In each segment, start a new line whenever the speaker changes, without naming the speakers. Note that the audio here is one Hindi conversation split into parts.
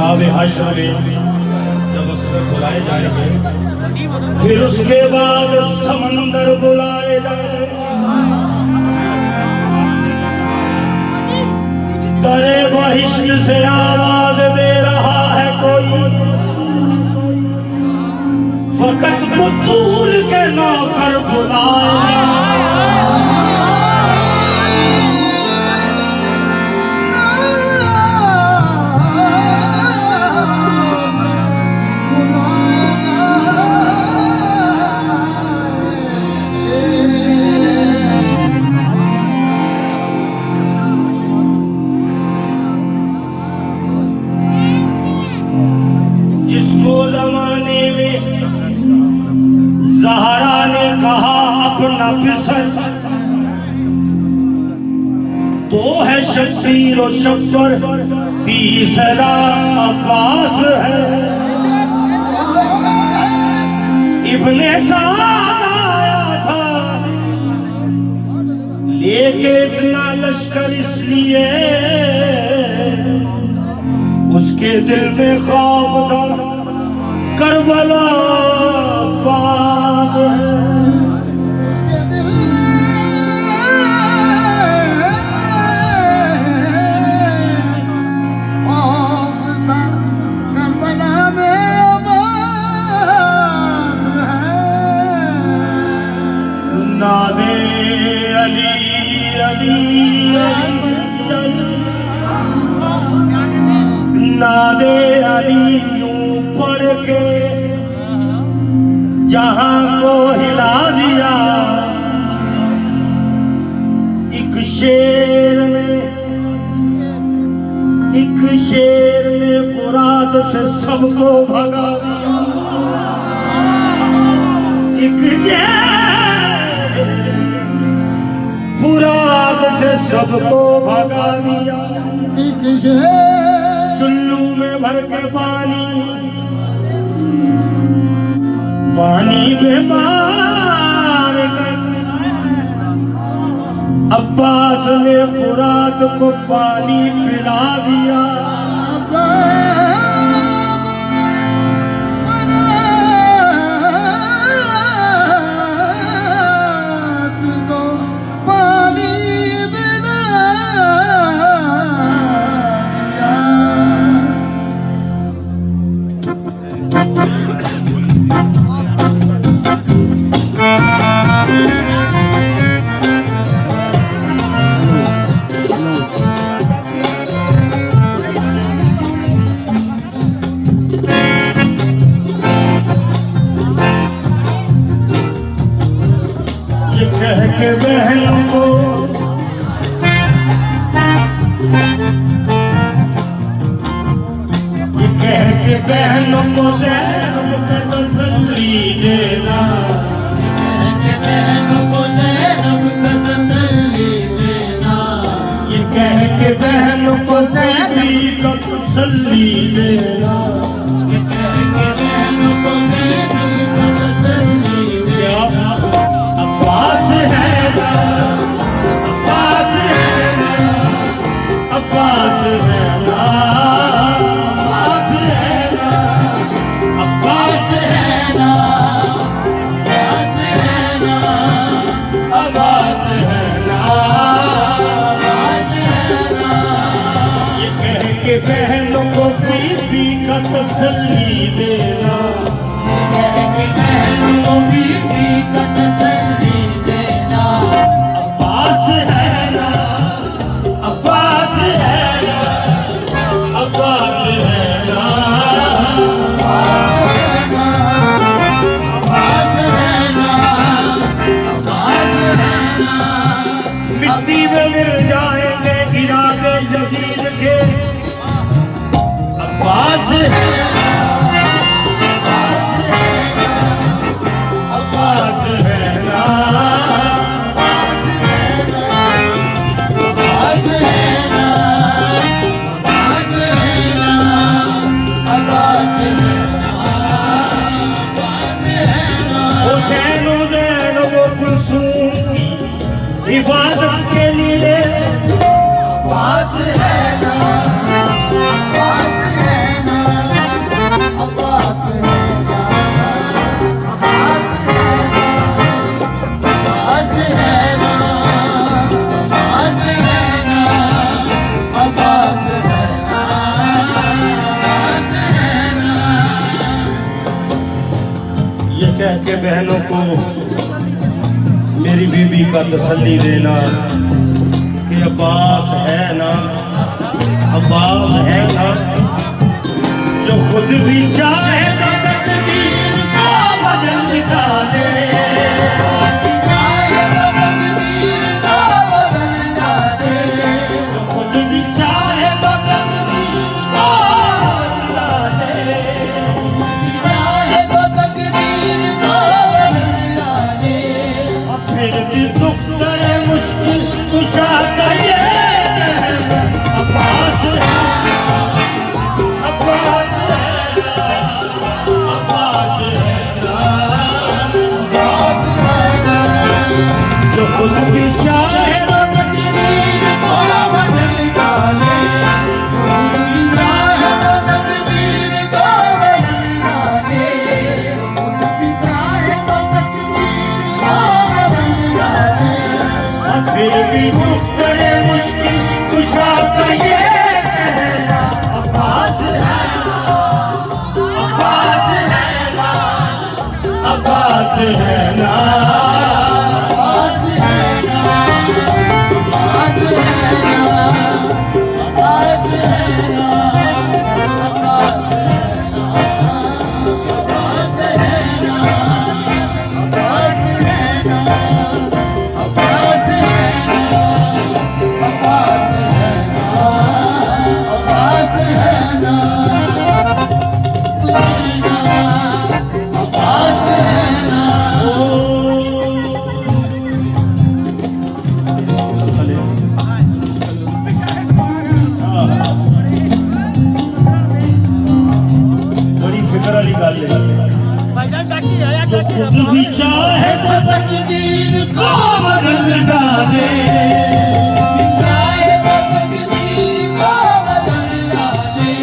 असहाब हश्र में जब उसको बुलाए जाएंगे, फिर उसके बाद समंदर बुलाए जाएंगे। तरे बहिश्त से आवाज दे रहा है कोई, फकत बतूल के नौकर बुलाए। जिसको जमाने में ज़हरा ने कहा अपना फिसल, तो है शब्बीर और शब्बर, तीसरा अब्बास है। इब्ने साद आया था लेके इतना लश्कर, इसलिए उसके दिल में खौफ था, करबला पाप है। उसके दिल में खौफ था, करबला में अब्बास है। नादे अली अली अली अली, नादे अली यूं पढ़ के जहां को हिला दिया। एक शेर ने फुरात से सबको भगा दिया। एक फुरात से सबको भगा दिया। एक चुल्लू में भर के पानी में मार कर अब्बास ने फुरात को पानी पिला दिया। कह के बहनों को ज़ैनब का तसल्ली देना। ये कह के बहनों को ज़ैनब का तसल्ली देना। अब्बास है ना, अब्बास है ना, अब्बास है ना, अब्बास है ना, अब्बास है ना, अब्बास है ना, अब्बास है ना। ये कह के बहनों को बीबी का तसल्ली देना। अब्बास है ना, अब्बास है ना, अब्बास है ना, अब्बास है ना, अब्बास है ना। मिट्टी में मिल जाएंगे इरादे यजीद के। अब्बास है ना, हिफाजत के लिए अब्बास है ना, अब्बास है ना, कह के बहनों को मेरी बीबी का तसल्ली देना कि अब्बास है ना, अब्बास है ना, जो खुद भी चाहे तो तकदीर को बदल डाले। जो खुद भी चाहे तो तकदीर को बदल डाले। और फिर भी दुख करे मुश्किल कुशा का ये अब्बास है, अब्बास है, अब्बास है, जो खुद भी चाहे तो तकदीर को बदल डाले। खुद भी चाहे तो तकदीर को बदल डाले। खुद भी चाहे तो तकदीर को बदल डाले। और फिर भी दुख करे मुश्किल कुशा का ये कहना अब्बास है, अब्बास है ना, अब्बास है ना, अब्बास है ना, अब्बास है ना, अब्बास है ना, अब्बास है ना, अब्बास है ना, अब्बास है ना, अब्बास है ना, अब्बास है ना, अब्बास है ना, अब्बास है ना। बड़ी फिक्र वाली गाल है। जो खुद भी चाहे तो तकदीर को बदल डाले। चाहे तो तकदीर को बदल डाले।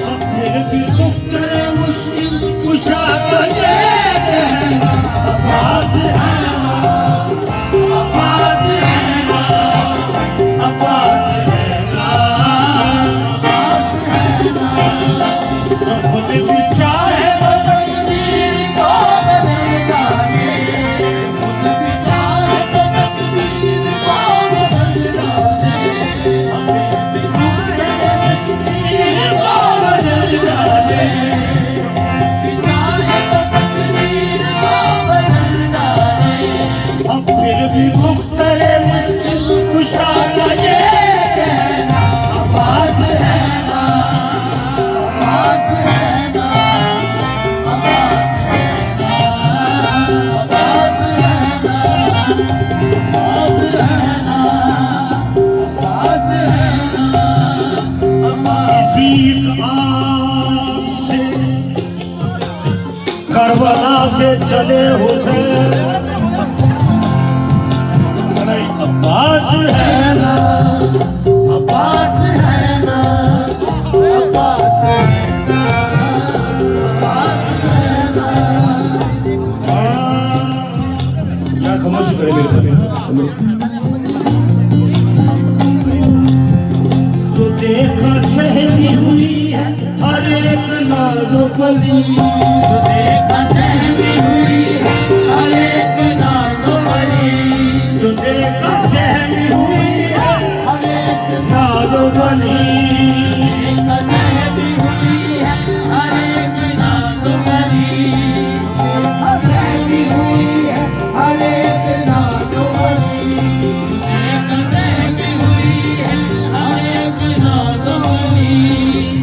और फिर भी दुख करे मुश्किल कुशा का ये कहना अब्बास है ना, अब्बास है ना, अब्बास है ना, अब्बास है ना। जो खुद भी चाहे तो तकदीर को बदल डाले। खुद भी चाहे तो तकदीर को बदल डाले। तकदीर को बदल डाले। अब फिर भी मुख्तरे मुश्किल कुशा का ये कहना अब्बास है ना, अब्बास है ना, अब्बास है ना, अब्बास है ना, अब्बास है ना, अब्बास है ना। इसी आस से करबला से चले हुसैन, अब्बास है ना, अब्बास है ना, अब्बास है ना, अब्बास है ना। क्या खामोशी करे मेरे पास। जो देखा सहमी हुई है हर एक नाज़ो कली। जो देखा सहमी हुई है हर एक नाज़ो कली। जो देखा सहमी हुई है हर एक नाज़ो कली। देखा सहमी हुई है हर एक नाज़ो कली। देखा सहमी हुई है हर एक नाज़ो कली। देखा सहमी हुई है हर एक नाज़ो कली।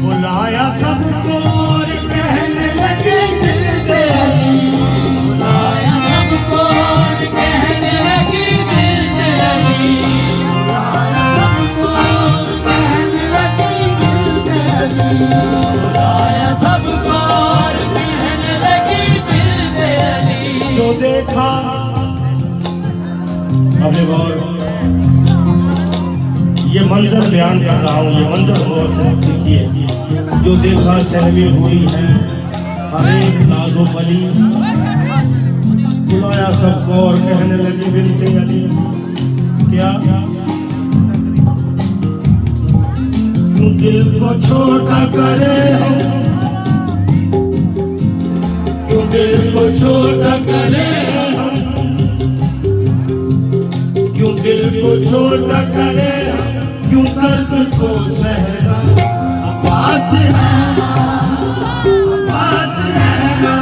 बुलाया सबको और कहने लगे मिलते अली। बुलाया सबको और कहने लगे मिलते अली। बुलाया सबको और कहने लगे मिलते अली। बुलाया सबको और कहने लगे मिलते अली। जो देखा अबे गौर, ये मंजर बयान कर रहा हूँ, ये मंजर गौर से देखिए। जो देखा सहमी हुई है हर एक नाज़ो कली। बुलाया सबको और कहने लगी बिनते अली। क्या क्यों दिल को छोटा करे हो, क्यों दिल को छोटा करे हम, क्यों दिल को छोटा करे हम, क्यों दर्द को सहना। अब्बास है अब्बास है ना,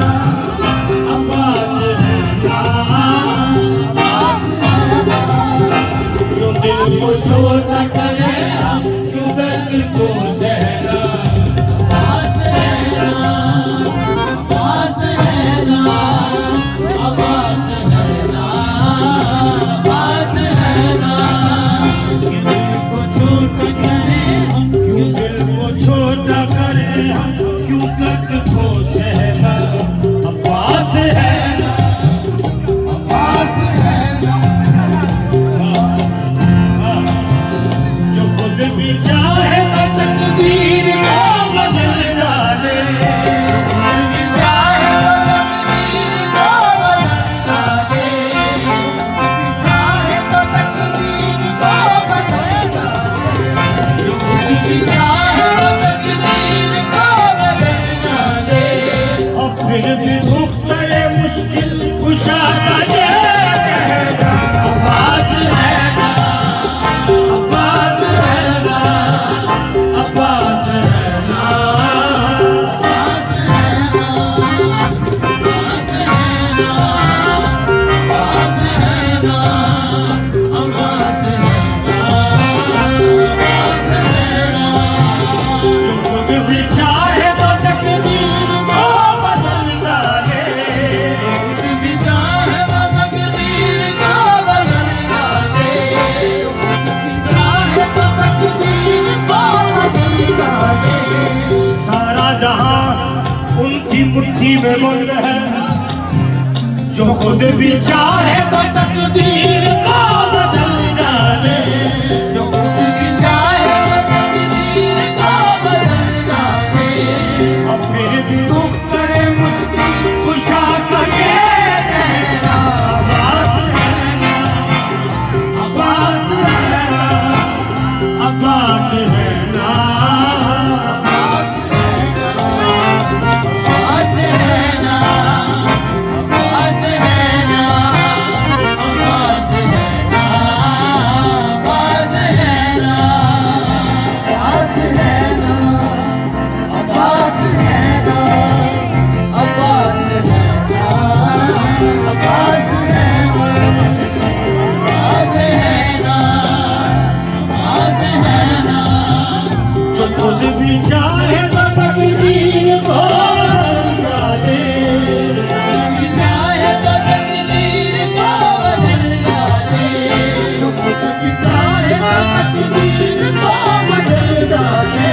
अब्बास है ना, अब्बास है ना। क्यों दिल को छोटा करे हम, क्यों दर्द को सहना। अब्बास है ना, अब्बास है ना, अब्बास है ना, अब्बास है ना। क्यों दिल को छोटा करे हम, क्यों दिल को छोटा करे हम, क्यों दर्द को सहना। अब्बास है ना, अब्बास है ना। जो खुद भी चाहे तो तकदीर को बदल डाले, खुद भी चाहे तो तकदीर को बदल डाले, खुद भी चाहे तो तकदीर को बदल डाले। और फिर भी मुख्तरे मुश्किल कुशा का ये कहना। अब्बास है ना, अब्बास है ना, अब्बास है ना, अब्बास है ना, अब्बास है ना, अब्बास है ना, अब्बास है ना, अब्बास है ना। जो खुद भी चाहे तो तकदीर को बदल डाले, खुद भी चाहे तो तकदीर को बदल डाले, खुद भी चाहे तो तकदीर को बदल डाले। सारा जहां उनकी मुट्ठी में बंद है, जो खुद भी चाहे तो तकदीर को बदल डाले, जो खुद भी चाहे तो तकदीर को बदल डाले। और फिर भी दुख करे मुश्किल कुशा का ये कहना। अब्बास है ना, अब्बास है ना, अब्बास है ना, अब्बास है ना, अब्बास है ना, अब्बास है ना, अब्बास है ना, अब्बास है ना, अब्बास है ना, अब्बास है ना, अब्बास है ना, अब्बास है ना, अब्बास है ना, अब्बास है ना। जो खुद भी चाहे तो तकदीर को बदल डाले, खुद भी चाहे तो तकदीर को बदल डाले, जो खुद भी चाहे तो तकदीर को बदल डाले,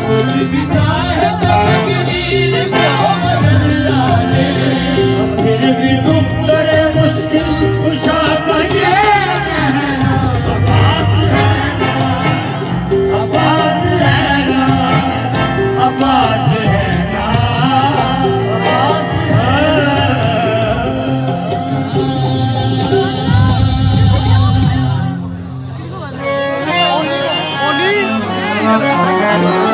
खुद भी चाहे तो तकदीर को बदल डाले। फिर भी दुख करे मुश्किल कुशा का ये कहना। अब्बास है ना, अब्बास है ना, अब्बास है ना, अब्बास है ना।